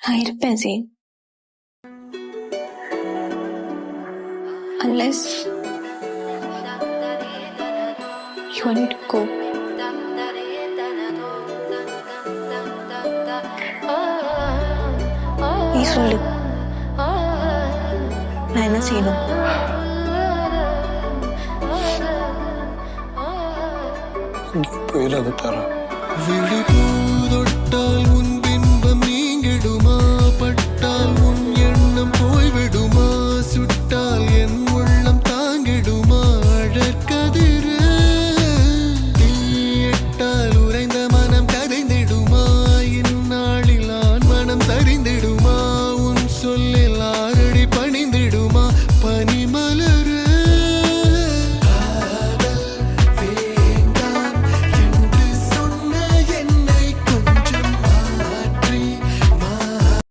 நான் இருப்பேன் gene. Unless you want me to go. நீ சொல்லு, நான் என்ன செய்யணும்? போயிடாத தாரா. விழி பூதொட்டால்